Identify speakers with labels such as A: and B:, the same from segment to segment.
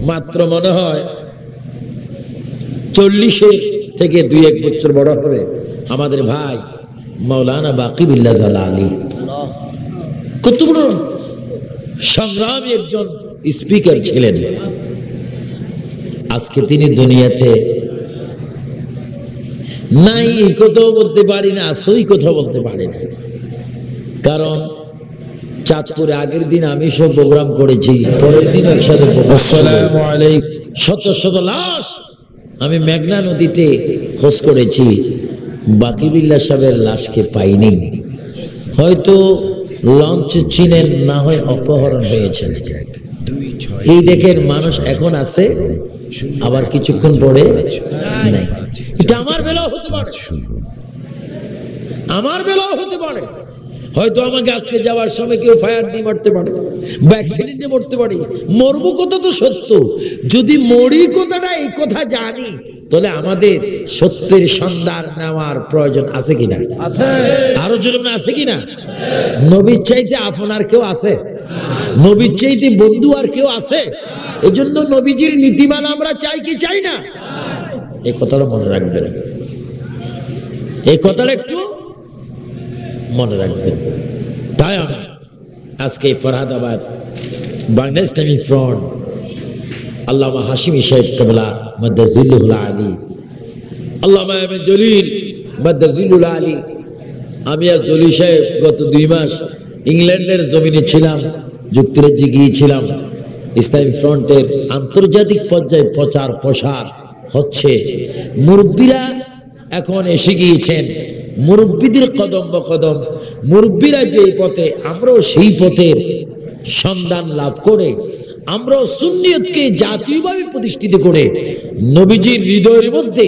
A: মাত্র মনে হয় 40 থেকে 2-1 বছর বড় হবে আমাদের ভাই মাওলানা বাকি বিল্লাহ জালালি। কত বড় সংগ্রামী একজন স্পিকার ছিলেন। আজকে তিনি দুনিয়াতে নাই, এই কথাও বলতে পারি না, সই কথা বলতে পারি না। কারণ চাঁদপুরে আগের দিন আমি সব প্রোগ্রাম করেছি, পরের দিন একসাথে আসসালামু আলাইকুম শত শত লাশ আমি মেঘনা নদীতে খোঁজ করেছি, বাকি বিল্লাহ সাহেবের লাশকে পাইনি। হয়তো লঞ্চে ছিলেন, না হয় অপহরণ হয়েছেন। এই দেখেন মানুষ এখন আছে, আবার কিছুক্ষণ পরে নাই। এটা আমার বেলাও হতে পারে, আমার বেলাও হতে পারে। হয়তো আমাকে আজকে যাওয়ার সময় কেউ ফায়ার দিয়ে মরতে পারে, অ্যাক্সিডেন্টে মরতে পারে। মরবো কথা তো সত্য, যদি মরি কথাটা এই কথা জানি, তাহলে আমাদের সত্যের সন্ধান নেওয়ার প্রয়োজন আছে কিনা? আছে। আরো জোরে আছে কিনা? নবীর চাইতে আপনার কেউ আছে? নবীর চাইতে বন্ধু আর কেউ আছে? এই জন্য নবীজির নীতিমালা আমরা চাই কি চাই না? এই কথাটা মনে রাখবেন, এই কথাটা একটু মনে রাখবেন। তাই আমি আজকে ফরহাদাবাদ বাংলা ইসলামী ফ্রন্ট আল্লামা হাশিমি সাহেব কেবলা মাদ্দাজিল্লুল আলী, আল্লামা আহমেদ জলিল মাদ্দাজিল্লুল আলী। আমি আর জলি সাহেব গত 2 মাস ইংল্যান্ডের জমিনে ছিলাম, যুক্তরাজ্যে গিয়েছিলাম। ইসলামী ফ্রন্টের আন্তর্জাতিক পর্যায়ে প্রচার প্রসার হচ্ছে। মুরব্বীরা এখন এসে গিয়েছেন, মুরব্বীদের কদম বকদম, মুরব্বীরা যেই পথে, আমরাও সেই পথের সন্ধান লাভ করে আমরাও সুন্নিয়তকে জাতীয়ভাবে প্রতিষ্ঠিত করে নবীজির হৃদয়ের মধ্যে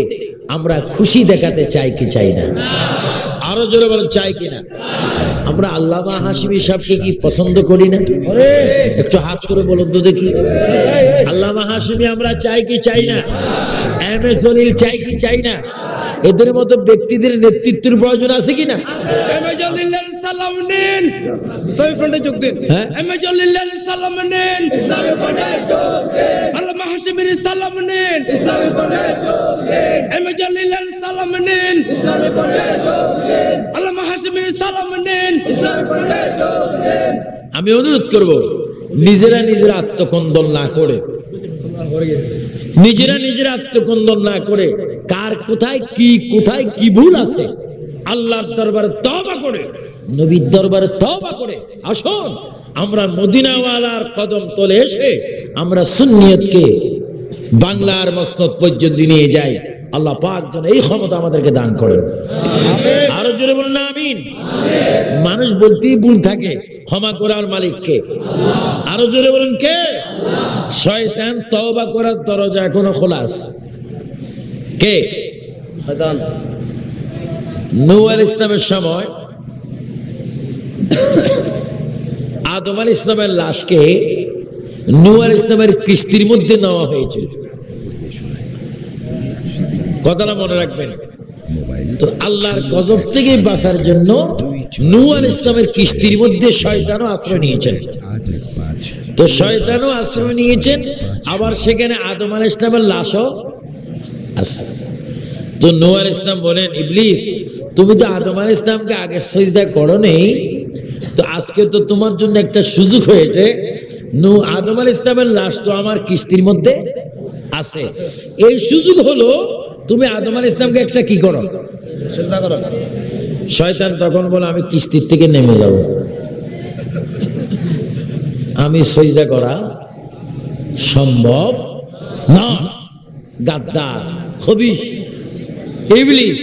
A: আমরা খুশি দেখাতে চাই কি চাই না? আরো জোরে বলেন, চাই কিনা? আমরা আল্লামা হাশিমি সাহেবকে কি পছন্দ করি না? একটু হাত করে বলুন তো দেখি। আল্লামা হাশিমি আমরা চাই কি চাই না? এমএ জলিল চাই কি চাই না? এদের মতো ব্যক্তিদের নেতৃত্বের প্রয়োজন আছে কিনা? এমএ জলিলের সালাম নিন, ইসলামী ফ্রন্টে যোগ দিন। এমএ জলিলের সালাম নিন, ইসলামী ফ্রন্টে যোগ দিন। আল্লামা হাশিমির সালাম নিন, ইসলামী ফ্রন্টে যোগ দিন। এমএ জলিলের সালাম নিন, ইসলামী ফ্রন্টে যোগ দিন। আল্লামা হাশিমির সালাম নিন, ইসলামী ফ্রন্টে যোগ দিন। আমি অনুরোধ করব, নিজেরা নিজের আত্মকন্দল না করে, নিজেরা নিজের আত্মকন্দল না করে, কার কোথায় কি ভুল আছে আল্লাহর দরবারে তওবা করে, নবীর দরবারে তওবা করে আসুন আমরা মদিনাওয়ালার কদম তলে এসে আমরা সুন্নিয়তকে বাংলার মসনদ পর্যন্ত নিয়ে যাই। আল্লাহ পাক যেন এই ক্ষমতা আমাদেরকে দান করেন। আরো জোরে বলুন আমিন। মানুষ বলতেই ভুল থাকে, ক্ষমা করার মালিককে। আরো জোরে বলুন কে? শয়তান তওবা করার দরজা এখনো খোলা আছে। কে? শয়তান। নূহ আলাইহিস সালামের সময় আদম আলাইহিস সালামের লাশকে নূহ আলাইহিস সালামের কিস্তির মধ্যে নেওয়া হয়েছিল। কথাটা মনে রাখবেন। তো আল্লাহর গজব থেকে বাঁচার জন্য নূহ আলাইহিস সালামের কিস্তির মধ্যে শয়তানও আশ্রয় নিয়েছেন। তো শয়তানও আশ্রয় নিয়েছেন, আবার সেখানে আদম আলাইহিস সালামের লাশও আছে। তো নূহ আলাইহিস সালাম বলেন, ইবলিস তুমি তো আদম আলাইহিস সালামকে আগে সিজদা করো নেই, তো আজকে তো তোমার জন্য একটা সুযোগ হয়েছে। আদম আলাইহিস সালামের লাশ তো আমার কিস্তির মধ্যে আছে, এই সুযোগ হলো তুমি আদম আলাইহিস সালামকে একটা কি করো, সিজদা করো। শয়তান তখন বলে, আমি কিস্তির থেকে নেমে যাব, আমি সিজদা করা সম্ভব না। গাদ্দার, খবিশ, ইবলিস,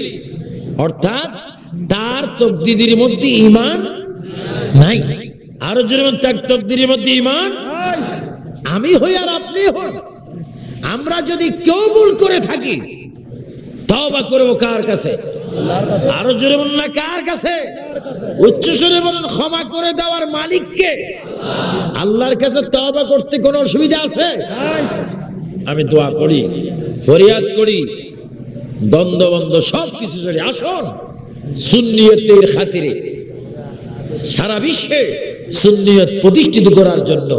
A: অর্থাৎ তার তাকদীরের মধ্যে ঈমান নাই। আরো জোরে তার তাকদীরের মধ্যে ঈমান। আমি হই আর আপনি হন, আমরা যদি কেউ ভুল করে থাকি তওবা করব কার কাছে? আল্লাহর কাছে। আরো জোরে বলুন না, কার কাছে? উচ্চ স্বরে বলুন, ক্ষমা করে দেওয়ার মালিক কে? আল্লাহর কাছে তওবা করতে কোনো অসুবিধা আছে? আমি দোয়া করি, ফরিয়াদ করি, দ্বন্দ্ব সব কিছু ছেড়ে আসুন সুন্নিয়তের খাতিরে সারা বিশ্বে সুন্নিয়ত প্রতিষ্ঠিত করার জন্য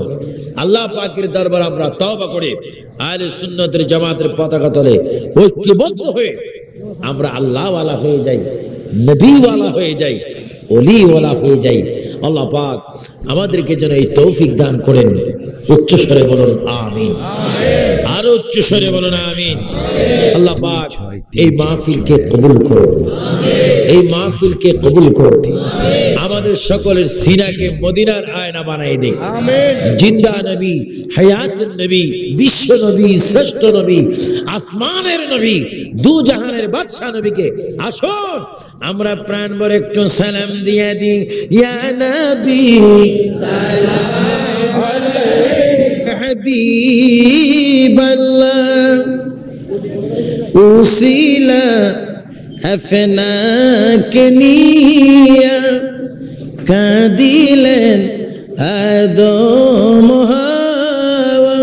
A: আল্লাহ পাকের দরবার আমরা তওবা করে আহলে সুন্নাতের জামাতের পতাকা তলে ঐক্যবদ্ধ হয়ে আমরা আল্লাহ ওয়ালা হয়ে যাই, নবী ওয়ালা হয়ে যাই, ওলি ওয়ালা হয়ে যাই। আল্লাহ পাক আমাদেরকে যেন এই তৌফিক দান করেন। উচ্চ স্বরে বলুন আমিন, আরো উচ্চ স্বরে বলুন আমিন। আল্লাহ পাক এই মাহফিলকে কবুল করুন, এই মাহফিলকে কবুল করুন। আমাদের সকলের সিনাকে মদিনার আয়না বানাই দিন। জিন্দা নবী, হায়াতুন নবী, বিশ্ব নবী, শ্রেষ্ঠ নবী, আসমানের নবী, দু জাহানের বাদশা নবীকে আসুন আমরা প্রাণ ভরে একটু সালাম দিয়ে দিই। ইয়া নবী সালাম আলাইকা হাবিবাল্লাহ উসিলা আফনাকে নিয়া কাঁদিলেন আদম হাওয়া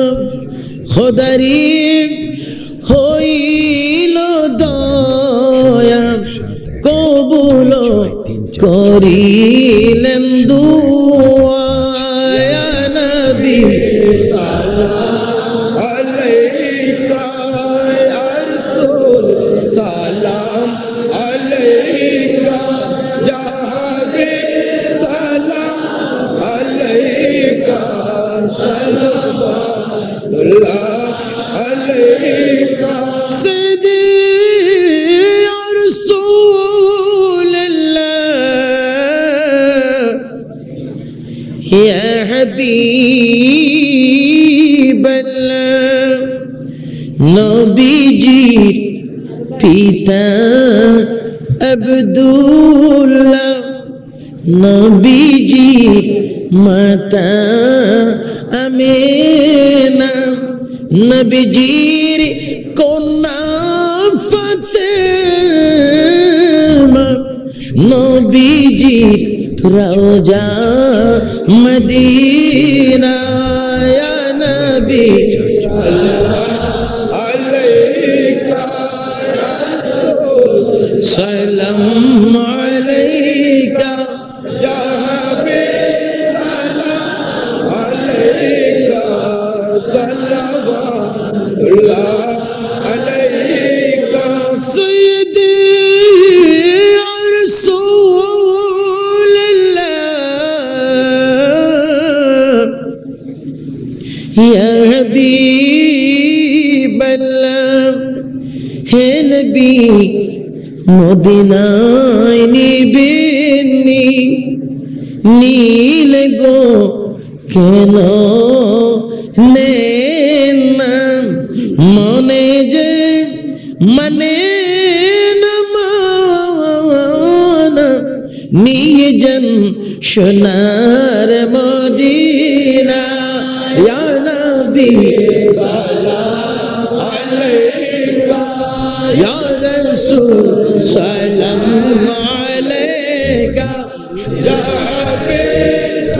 A: খোদারি হইল দয়া কবুল করিলেন দুআ। ইয়া নবী সালাম আলাইকা ইয়া রাসূল সালাম আলাইকা ইয়া হাবিব সালাম আলাইকা সাল্লাল্লাহু আলাইকা সাইয়্যিদি ইয়া রাসূলুল্লাহ ইয়া হাবিবাল্লাহ। নবীজি পিতা আব্দুল্লাহ, নবীজি মাতা আমিনা, নবীজির কন্যা ফাতেমা, নবীজি রওজা মদিনা। ইয়া নবী সাল্লাল্লাহু আলাইকা ইয়া রাসূল সালাম আলাইকা ইয়া হাবিব সালাম আলাইকা সাল্লাল্লাহু আলাইকা সাইয়্যিদি ইয়া রাসূলুল্লাহ ইয়া হাবিবাল্লাহ। হে নবী মদিনায় নিবেননি, নীল গো কেন নেন না, মনে যে মানে না মানা, নিয়ে যান সোনার মদিনা। ইয়া নবী সালাম আলাইকা ইয়া রাসূল সালাম আলাইকা ইয়া হাবিব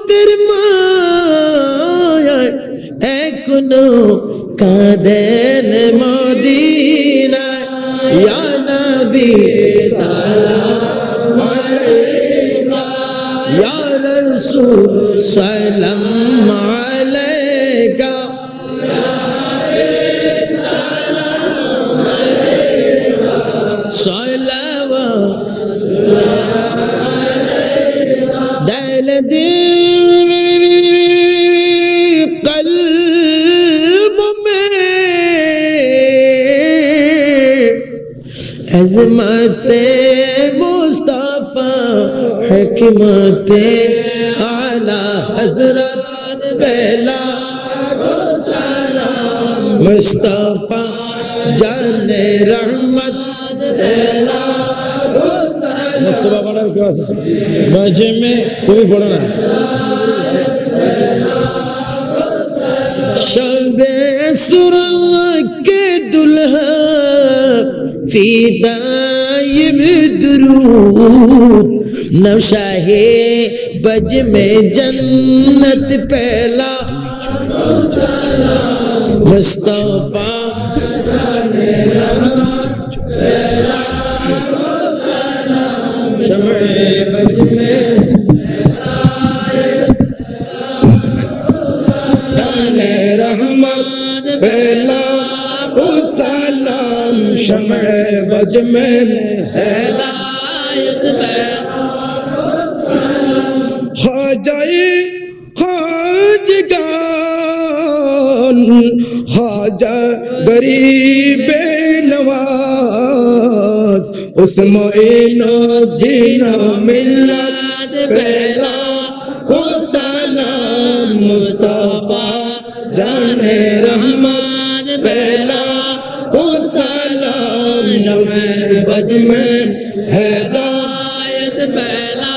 A: তোর মায়া এখনো কাঁদেন মদিনায়। ইয়া নবী সালাম আলাইকা ইয়া রাসূল সালাম আলাইকা ইয়া হাবিব সালাম আলাইকা সালাওয়াত দিল দিল কলব में अज़मते मुस्तफा हिकमते आला हज़रत पहला मुस्तफा जाने रहमत पहला मुस्तफा पढ़ा क्या मजे में तुम्हें पढ़ो ना। शबे सुरंग के दुल्हा फिदाइब दुरूद, नौशाहे बज में जन्नत पहला मुस्तफा शम्ए बज में दाने रहमत पहला सलाम शम्ए बज में हिदायत ख्वाजाए ख्वाजगान ख्वाजा गरीब नवाज उस मोइनुद्दीन मिल्लत पहला को सलाम मुस्तफा जाने रहमत पहला को सलाम शम्ए बज में हिदायत पहला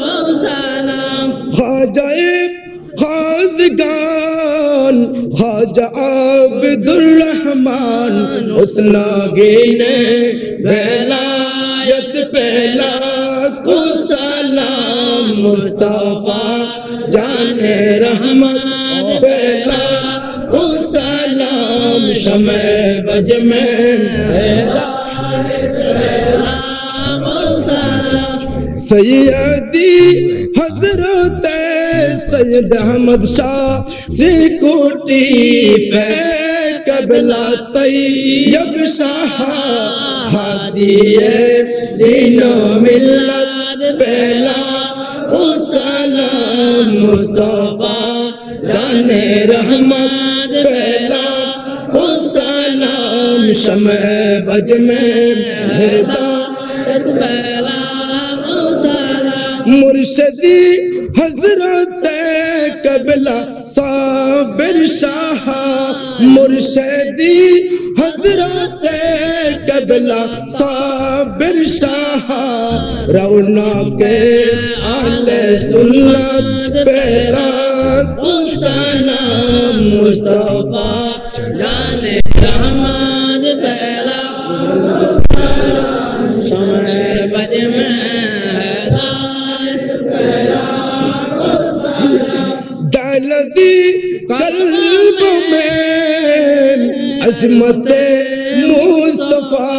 A: को सलाम ख्वाजाए ख्वाजगान ख्वाजा अब्दुर्रहमान उस नागिने वेलायत पहला को सलाम मुस्तफा जाने रहमत पहला को सलाम शम्ए बज में सैयदी हजरत सैयद अहमद शाह श्री कोटी पे कबला तैयब शाह हादिए दीनो मिल्लत पहला को सलाम मुस्तफा जाने रहमत पहला को सलाम शम्ए बज में हिदायत पहला मुर्शदी हजरत कबला साबिर शाह मुर्शदी हजरत कबला साबिर शाह रौनक आले सुन्नत पहला सलाम मुस्तफा जाने रहमत पहला शम्ए बज में डालदी कल्ब में अज़मत मुस्तफा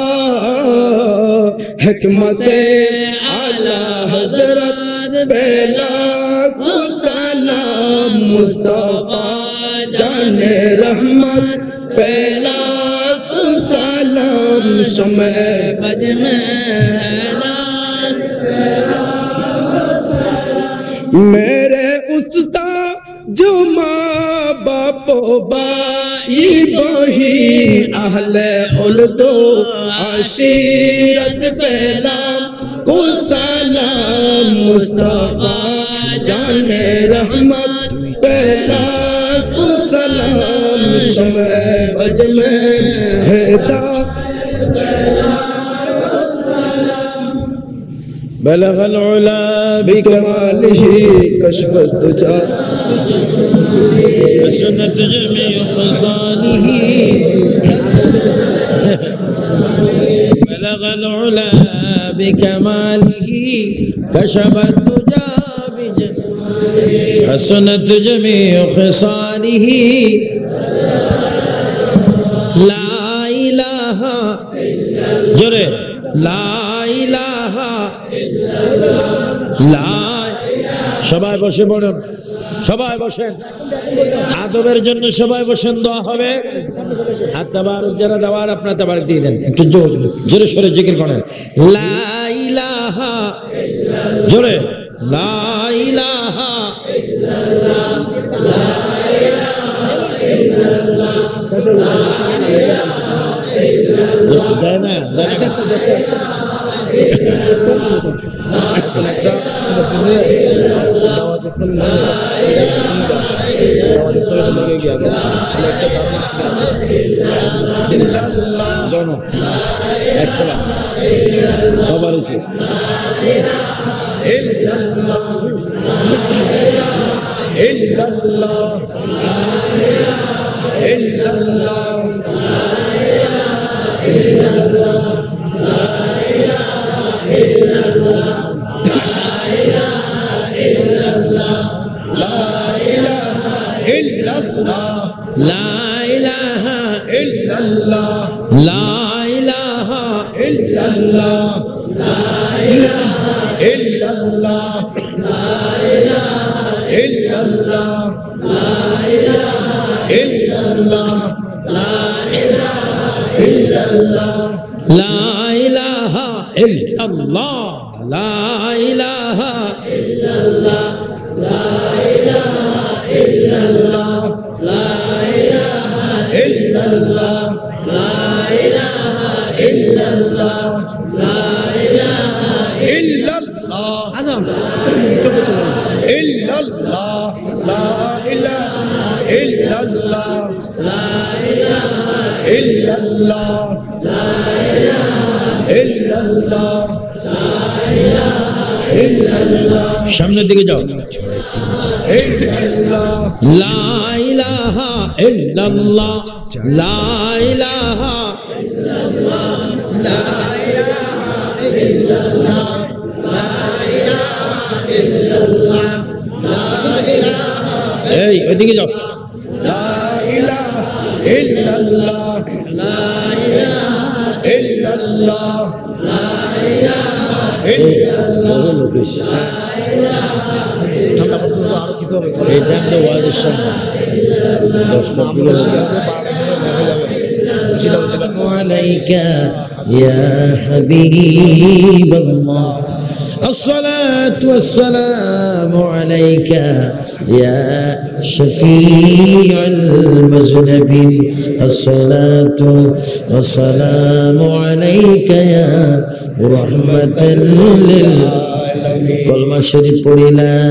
A: हिकमत आला हजरत पहला को सलाम मुस्तफा जाने रहमत पहला को सलाम शम्ए बज में मेरे उस्ताद जो माँ बापो बाई बहिन अहले उल्दो आशीरत पहला को सलाम मुस्तफा जाने रहमत पहला को सलाम शम्ए बज में हिदायत बलगल उला बिकमालिही कशफत दुजा हसनत जमी खसालिही बलगल उला बिकमालिही कशफत दुजा हसनत जमी खसालिही ला इलाहा जोरे ला इलाहा সবাই বসে পড়ুন সবাই বসেন আদবের জন্য সবাই বসেন দোয়া হবে আর তাবারক যারা দেওয়ার আপনারা তাবারক দিয়ে দেন একটু জোরে সরে জিকির করেন লা ইলাহা জোরে লা ইলাহা ইল্লাল্লাহ লা ইলাহা ইল্লাল্লাহ দেনা সবার ला इलाहा
B: illallah, la ilaha illallah, la ilaha illallah, la ilaha illallah, la ilaha illallah,
A: লা ইলাহা ইল্লাল্লাহ, লা ইলাহা
B: illallah, la ilaha illallah, la ilaha illallah, la ilaha illallah, la ilaha illallah,
A: আজম
B: illallah, la ilaha illallah, la ilaha illallah, la ilaha illallah, la ilaha illallah,
A: সামনের দিকে যাও।
B: illallah,
A: লা ইলাহা ইল্লাল্লাহ, লা ইলাহা এই ওইদিকে যাও।
B: la ilaha illallah, la ilaha illallah, la ilaha illallah,
A: এই টাইমটা ওয়াজের সময় 10টার দিকে عليك يا حبيب الله الصلاة والسلام عليك يا شفيع المذنبين الصلاة والسلام عليك يا رحمة للعالمين كلمة شريف لا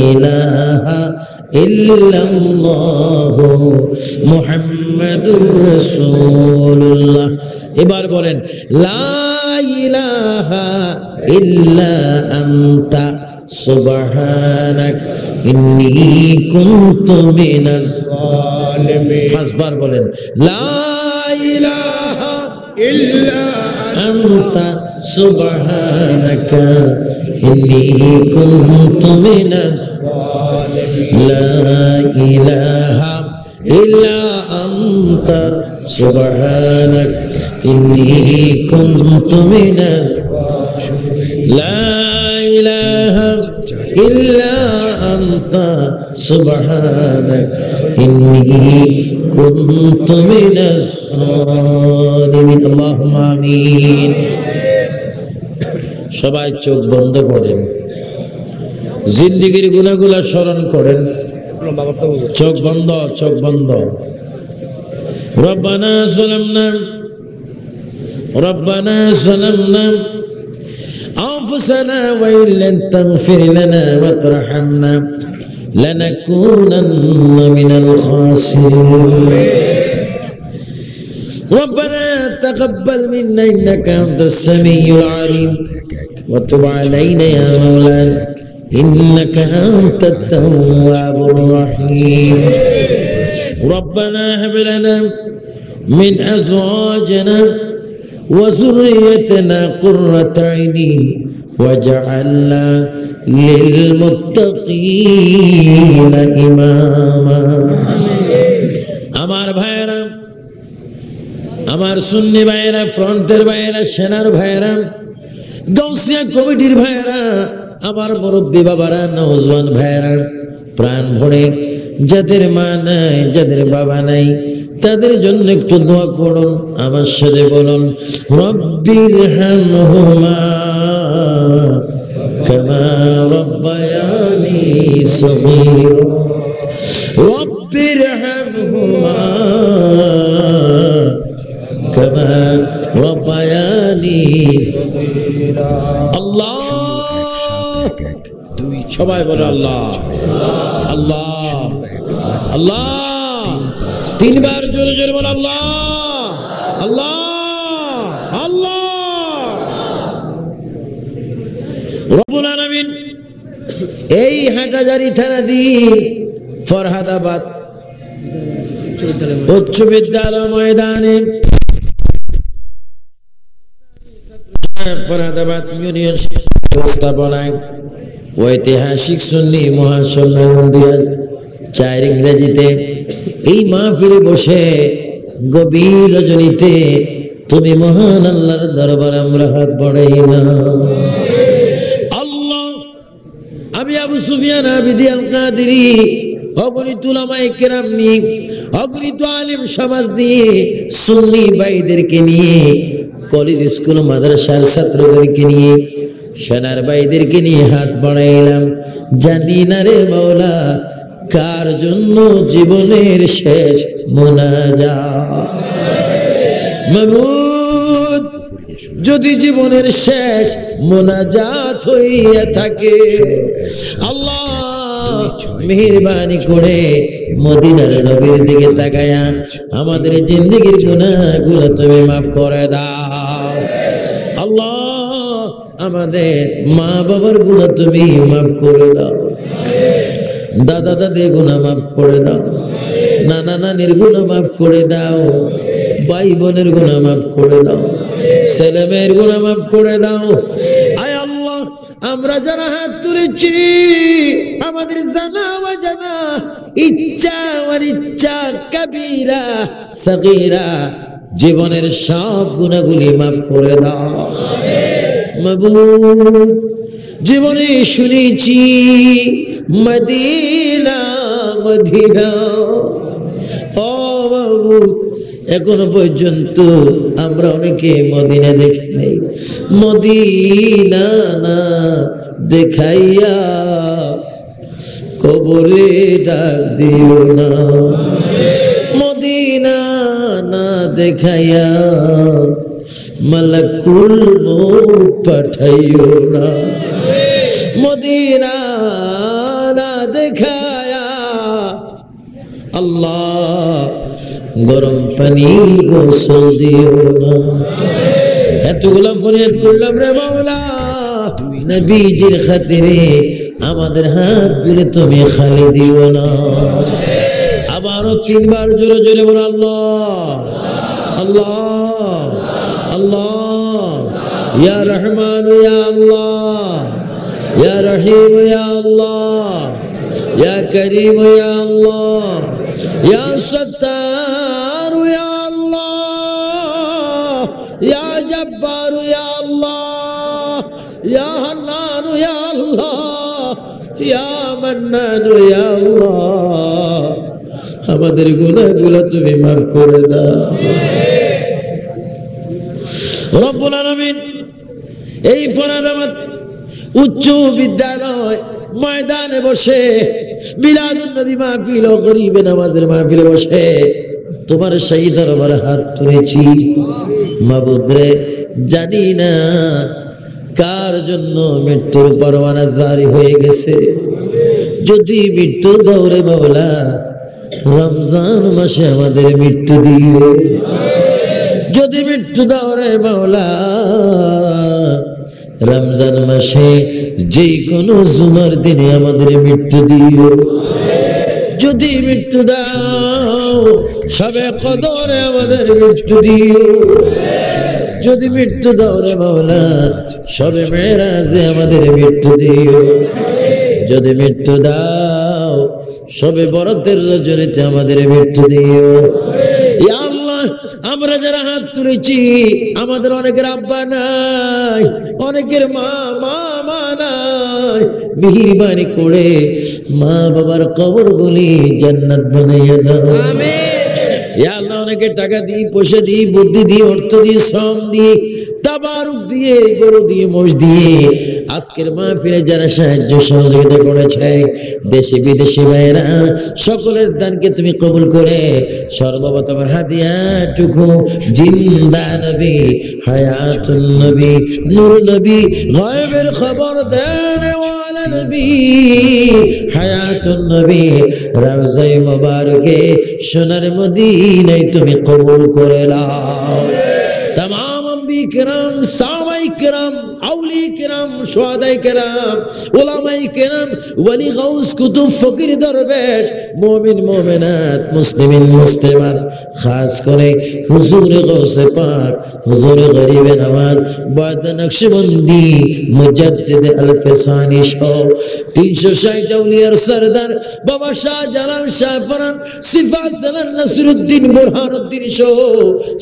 A: إله إلا الله محمد رسول الله এবার বলেন লা ইলাহা ইল্লা আনতা সুবহানাক ইন্নী কুনতু মিনাজ জালিমিন পাঁচবার বলেন লা ইলাহা
B: illa
A: আনতা সুবহানাক ইন্নী কুনতু মিনাজ لا إله إلا أنت سبحانك إني كنت من لا إله إلا أنت سبحانك إني كنت من الظالمين اللهم آمين সবাই চোখ বন্ধ করেন জিন্দেগীর গুনাহগুলো স্মরণ করেন চোখ বন্ধ চোখ বন্ধ রব্বানা যালামনা আনফুসানা ওয়া ইল্লাম তাগফির লানা ওয়া তারহামনা লানাকুনান্না মিনাল খাসিরিন ربنا تقبل منا إنك أنت السميع العليم وتب علينا يا مولانا إنك أنت التواب الرحيم ربنا هب لنا من أزواجنا وذريتنا قرة عين واجعلنا للمتقين إماما আমার ভাইরা আমার সুন্নি ভাইরা ফ্রন্টের ভাইরা সেনার ভাইরা গাউসিয়া কমিটির ভাইরা আমার মুরব্বী বাবারা নওজওয়ান ভাইরা প্রাণ ভরে যাদের মা নাই যাদের বাবা নাই তাদের জন্য একটু দোয়া করুন আমার সাথে বলুন রব্বির হামহুমা কামা রব্বায়ানি সগীরা রব্বির হামহুমা কামা রব্বায়ানি আল্লাহ সবাই বলে আল্লাহ আল্লাহ আল্লাহ তিনবার জোরে জোরে বলে আল্লাহ আল্লাহ আল্লাহ রব্বুল আলামিন এই হাটাজারি থানাধীন ফরহাদাবাদ উচ্চ বিদ্যালয় ময়দানে ফরহাদাবাদ ইউনিয়ন ব্যবস্থাপনায় ঐতিহাসিক সুন্নি মহাসম্মেলন 2004 ইংরেজিতে এই মাহফিলে বসে গভীর রজনীতে তুমি মহান আল্লাহর দরবারে আমরা হাত বাড়াই না। আল্লাহ, আমি আবু সুফিয়ান আবিদি আল কাদেরী অগণিত উলামায়ে কেরাম নিয়ে, অগণিত আলেম সমাজ নিয়ে, সুন্নি ভাইদেরকে নিয়ে, কলেজ স্কুল মাদ্রাসার ছাত্রদেরকে নিয়ে, সেনার ভাইদেরকে নিয়ে হাত বাড়াইলাম। জানি না রে মাওলা কার জন্য জীবনের শেষ মুনাজাত। মাবুদ, যদি জীবনের শেষ মুনাজাত হইয়া থাকে, আল্লাহ মেহেরবানি করে মদিনার নবীর দিকে তাকায়া আমাদের জিন্দেগির গুনাহগুলো তুমি মাফ করে দাও। আল্লাহ, আমাদের মা বাবার গুনাহ তুমি মাফ করে দাও, দাদা দাদির গুনাহ মাফ করে দাও, নানা নানির গুনাহ মাফ করে দাও, ভাই বোনের গুনাহ মাফ করে দাও, ছেলে মেয়ের গুনাহ মাফ করে দাও। আয় আল্লাহ, আমরা যারা হাত তুলেছি আমাদের জানা অজানা, ইচ্ছা অনিচ্ছা, কবিরা সগীরা, জীবনের সব গুনাহগুলি মাফ করে দাও। মাবুদ, জীবনে শুনেছি মদিনা মদিনা, ও মাবুদ এখনো পর্যন্ত আমরা অনেকে মদিনা দেখি নাই। মদিনা না দেখাইয়া কবরে ডাক দিও না, মদিনা না দেখাইয়া মালাকুল মউত পাঠাইও না, মদিনা না দেখায়া আল্লাহ গরম পানি গোসল দিও না। এতগুলো ফরিয়াদ করলাম রে মাওলা, নবীজির খাতিরে আমাদের হাতগুলো তুমি খালি দিও না। আবারও তিনবার জোরে জোরে বল আল্লাহ আল্লাহ আল্লাহ। ইয়া রহমান ইয়া আল্লাহ, ইয়া রহিম ইয়া আল্লাহ, ইয়া করিম ইয়া আল্লাহ, ইয়া সত্তার ইয়া আল্লাহ, ইয়া জব্বার ইয়া আল্লাহ, ইয়া হান্নান ইয়া আল্লাহ, ইয়া মান্নান ইয়া আল্লাহ। আমাদের গুনাহগুলো তুমি মাফ করে দাও রব্বুল আলামিন। এই ফরাদাবাদ উচ্চ বিদ্যালয় ময়দানে বসে মিলাদুন নবী মাহফিল ও গরিবে নামাজের মাহফিলে বসে তোমার সেই দরবারে হাত তুলেছি। মাবুদ রে, জানি না কার জন্য মৃত্যুর পরোয়ানা জারি হয়ে গেছে। যদি মৃত্যু দৌড়ে মাওলা রমজান মাসে আমাদের মৃত্যু দিও, যদি মৃত্যু দৌড়ে মাওলা রমজান মাসে যে কোনো জুমার দিনে আমাদের মৃত্যু দিও। যদি মৃত্যু দাও সবে কদরে আমাদের মৃত্যু দিও। যদি মৃত্যু দাও রে মাওলা সবে মেরাজে আমাদের মৃত্যু দিও। যদি মৃত্যু দাও সবে বরাতের রজনীতে আমাদের মৃত্যু দিও। ইয়া আল্লাহ, আমরা যারা হাত তুলেছি আমাদের অনেকের আব্বা নাই, অনেকের মা নাই। মেহেরবানি করে মা বাবার কবরগুলি জান্নাত বানাইয়া দাও। আমিন। ইয়া আল্লাহ, অনেকে টাকা দিয়ে, পয়সা দিয়ে, বুদ্ধি দিয়ে, অর্থ দিয়ে, শ্রম দিয়ে, তাবারুক দিয়ে, গরু দিয়ে, মোষ দিয়ে আজকের মাহফিলে যারা সাহায্য সহযোগিতা করেছে, দেশে বিদেশে ভাইরা সকলের দানকে তুমি কবুল করে সর্বপ্রথম হাদিয়াটুকু জিন্দা নবী, হায়াতুন নবী, নূর নবী, গায়বের খবর দেনওয়ালা নবী, হায়াতুন নবী, রওজায়ে মুবারকে সোনার মদিনায় তুমি কবুল করে নাও। तमाम अंबिया किराम, साहबाए किराम, আউলিয়া কেরাম, শুহাদায়ে কেরাম, উলামায়ে কেরাম, ওয়ালি গাউস কুতুব ফকির দরবেশ, মুমিন মুমিনাত, মুসলিমিন মুসলিমাত, খাস করে হুজুরে গাউসে পাক, হুজুরে গরিবে নওয়াজ, বাদ নকশবন্দি, মুজাদ্দিদ আল-ফিসানি সহ 360 আউলিয়ার সরদার বাবা শাহজালাল, শাহ ফরান, সিফাত জালাল, নাসিরউদ্দিন, বুরহানুদ্দিন সহ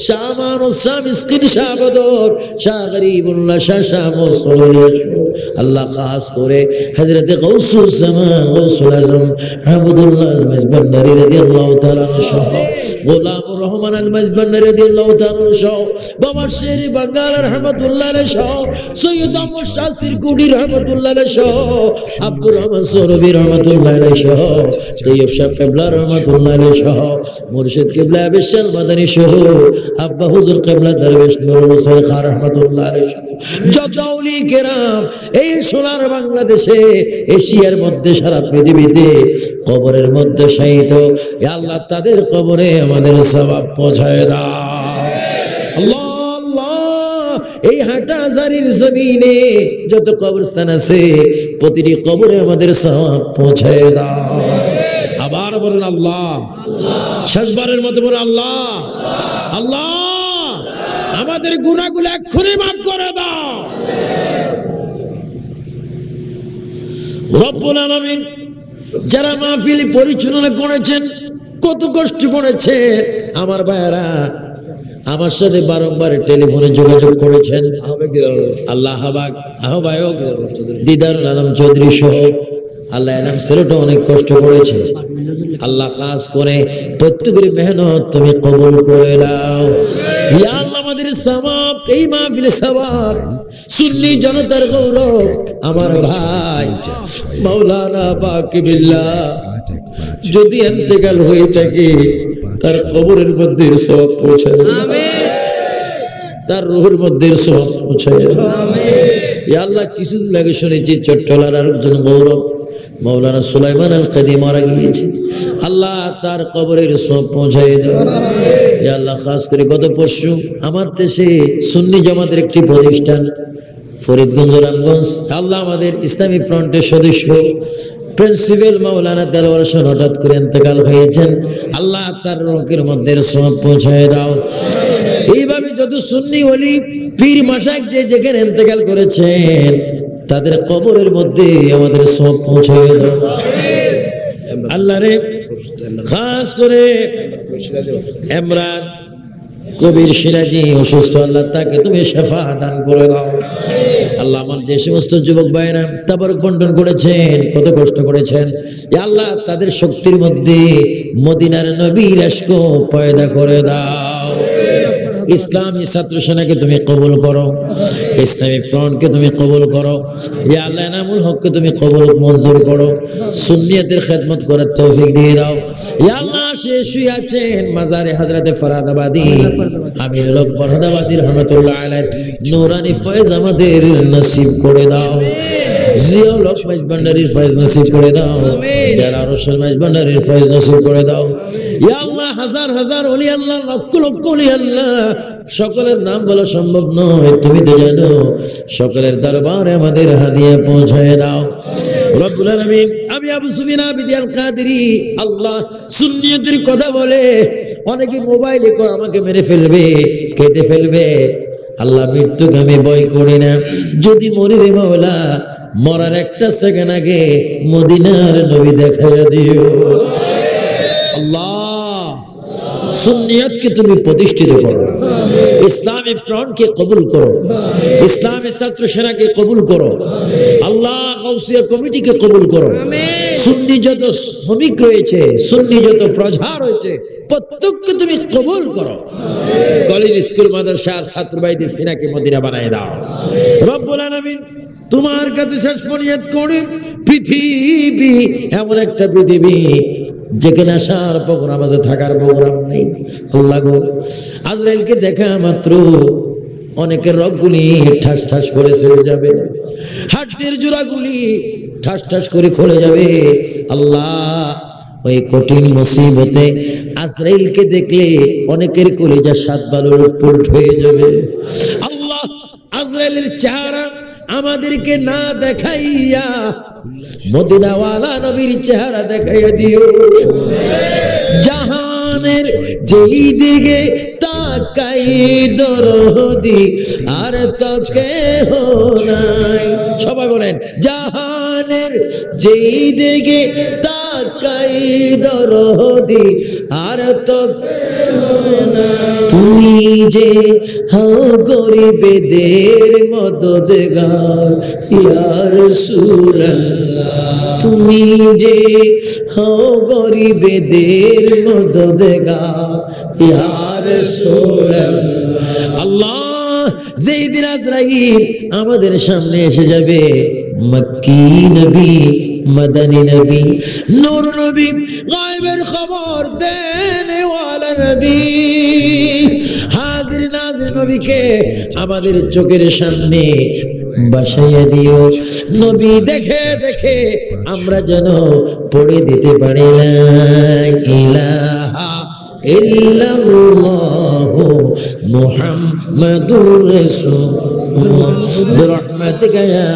A: শাহ মানস, শাহ মিসকিন, শাহ বদর, শাহ গরিবুল্লাহ, শাহ মুসলিয়া সহ আল্লাহ খাস করে হযরত গাউসুল জামান, গাউসুল আজম আহমদুল্লাহ আল-মাজবান্নারী রাদিয়াল্লাহু তাআলা সহ গোলামুর রহমান আল-মাজবান্নারী রাদিয়াল্লাহু তাআলা সহ বাবা শেরে বাঙ্গাল রহমাতুল্লাহ আলাইহি সহ সৈয়দ আহমদ শাহ সিরকুটি রহমাতুল্লাহ আলাইহি সহ আব্দুর রহমান সরবি রহমাতুল্লাহ আলাইহি সহ তৈয়ব শাহ কিবলা রহমাতুল্লাহ আলাইহি সহ মুর্শিদ কিবলা বিশাল মাদানী সহ আব্বা হুজুর কিবলা দরবেশ নুরুল হোসেন খান রহমাতুল্লাহ আলাইহি সহ যত আউলিয়া কেরাম এই সোনার বাংলাদেশে, এশিয়ার মধ্যে, সারা পৃথিবীতে কবরের মধ্যে শায়িত, হে আল্লাহ তাদের কবরে আমাদের সওয়াব পৌঁছায় দাও। আল্লাহ আল্লাহ, এই হাটহাজারীর জমিনে যত কবরস্থান আছে প্রতিটি কবরে আমাদের সওয়াব পৌঁছায় দাও। আবার বলেন আল্লাহ, শেষবারের মতো বলেন আল্লাহ আল্লাহ, আমাদের গুনাহগুলো এক্ষুনি মাফ করে দাও। রব্বুল আলামিন যারা মাহফিল পরিচালনা করেছেন, কত কষ্ট করেছেন আমার ভাইয়েরা, আমার সাথে বারংবার টেলিফোনে যোগাযোগ করেছেন। আল্লাহ আহ্বায়ক দিদারুল আলম চৌধুরী সহ আল্লাহ এনাম ছেলেটা অনেক কষ্ট করেছে। আল্লাহ খাস করে প্রত্যেকের মেহনত তুমি কবুল করে নাও। ইয়া আল্লাহ, আমাদের সওয়াব, এই মাহফিলের সওয়াব, সুন্নি জনতার গৌরব আমার ভাই মাওলানা বাকিবিল্লাহ যদি ইন্তেকাল হয়ে থাকে, তার কবরের মধ্যে সওয়াব পৌঁছায়, তার রূহের মধ্যে সওয়াব পৌঁছায়। ইয়া আল্লাহ, কিছুদিন আগে শুনেছি চট্টলার আরেকজন গৌরব মাওলানা সুলাইমান আল কাদি মারা গিয়েছে। আল্লাহ তার কবরের সওয়াব পৌঁছায় দাও। ইয়া আল্লাহ, খাস করে গত পরশু আমার দেশে সুন্নি জামাতের একটি প্রতিষ্ঠান ফরিদগঞ্জ রামগঞ্জ, আল্লাহ আমাদের ইসলামী ফ্রন্টের সদস্য প্রিন্সিপাল মাওলানা দেলোয়ার হোসেন হঠাৎ করে ইন্তেকাল হয়েছেন। আল্লাহ তার রোগের মধ্যে সওয়াব পৌঁছায় দাও। এইভাবে যত সুন্নি ওলি পীর মাশায়েখ যে যেখানে ইন্তেকাল করেছেন তাদের কবরের মধ্যে আমাদের সওয়াব পৌঁছায় দাও। আল্লাহ রে, খাস করে ইমরান কবির সিরাজি অসুস্থ, আল্লাহ তাকে তুমি শিফা দান করে দাও। আল্লাহ আমার যে সমস্ত যুবক ভাইরা তাবারক বন্টন করেছেন, কত কষ্ট করেছেন, ইয়া আল্লাহ তাদের শক্তির মধ্যে মদিনার নবীর আশক পয়দা করে দাও। ইসলামী ছাত্র সেনাকে তুমি কবুল করো, ইসলামী ফ্রন্টকে তুমি কবুল করো, ইয়া আল্লাহ এনামুল হককে তুমি কবুল মঞ্জুর করো, সুন্নিয়তের খেদমত করার তৌফিক দিয়ে দাও। ইয়া আল্লাহ, শেষ হয়ে আছেন মাজারে হযরতে ফরহাদাবাদী আমিরুল হক ফরহাদাবাদী রহমাতুল্লাহ আলাইহি নূরানি ফয়েজ আমাদের নসিব করে দাও। জিয়াউল হক মাইজভান্ডারীর ফয়েজ নসিব করে দাও, জালাল হোসেন মাইজভান্ডারীর ফয়েজ নসিব করে দাও। ইয়া আল্লাহ, হাজার হাজার ওলি আল্লাহ, লক্ষ লক্ষ ওলি আল্লাহ, সকলের নাম বলা সম্ভব নয়, তুমি তো জানো, সকলের দরবারে আমাদের হাদিয়া পৌঁছায় দাও। রব্বুল আলামিন, আমি আবু সুফিয়ান আবিদি আল কাদেরী, আল্লাহ সুন্নিয়তের কথা বলে অনেকে মোবাইলে আমাকে মেরে ফেলবে, কেটে ফেলবে, আল্লাহ মৃত্যুকে আমি ভয় করি না। যদি মরি রে মাওলা, মরার একটা সেকেন্ড আগে মদিনার নবী দেখাইয়া দিও। আল্লাহ সুন্নিয়তকে তুমি প্রতিষ্ঠিত করো, ইসলামী ফ্রন্টকে কবুল করো, ইসলামী ছাত্র সেনাকে কবুল করো, আল্লাহ গাউসিয়া কমিটিকে কবুল করো, সুন্নি যত শ্রমিক রয়েছে, সুন্নি যত প্রজা রয়েছে প্রত্যেককে তুমি কবুল করো। কলেজ স্কুল মাদ্রাসার ছাত্র ভাইদের সিনাকে মদিনা বানায় দাও। রব্বুল আলামিন, তোমার কাছে শেষ ফরিয়াদ করি, পৃথিবী এমন একটা পৃথিবী যেখানে আসার প্রোগ্রাম আছে, থাকার প্রোগ্রাম নেই। আল্লাহ গো, আজরাইলকে দেখা মাত্র অনেকের রগগুলি ঠাস ঠাস করে ছেড়ে যাবে, হাড়ের জোড়াগুলি ঠাস ঠাস করে খুলে যাবে। আল্লাহ, ওই কঠিন মুসিবতে আজরাইলকে দেখলে অনেকের কলিজা সাত বালুর উল্ট হয়ে যাবে। আল্লাহ, আজরাইলের চেহারা আমাদেরকে না দেখাইয়া মদিনাওয়ালা নবীর চেহারা দেখাইয়া দিও। জাহানের যেই দিকে তাকাই দরদি আর তো কেহ নাই। সবাই বলেন, জাহানের যেই দিকে তাকাই দরদি আর তো তুমি যে হও গরিবদের মদদগার ইয়া রাসূলুল্লাহ, তুমি যে হও গরিবদের মদদগার ইয়া রাসূলুল্লাহ। আল্লাহ যেই দিন আজরাইল আমাদের সামনে এসে যাবে, মক্কি নবী, মদনী নবী, নূর নবী, গায়বের খবর দেনে ওয়ালা নবী, হাজির নাজির নবীকে আমাদের চোখের সামনে বসাইয়া দিও। নবী দেখে দেখে আমরা যেন পড়ে দিতে পারি লা ইলাহা ইল্লাল্লাহু মুহাম্মাদুর রাসূলুল্লাহ বিরহমাতিকা ইয়া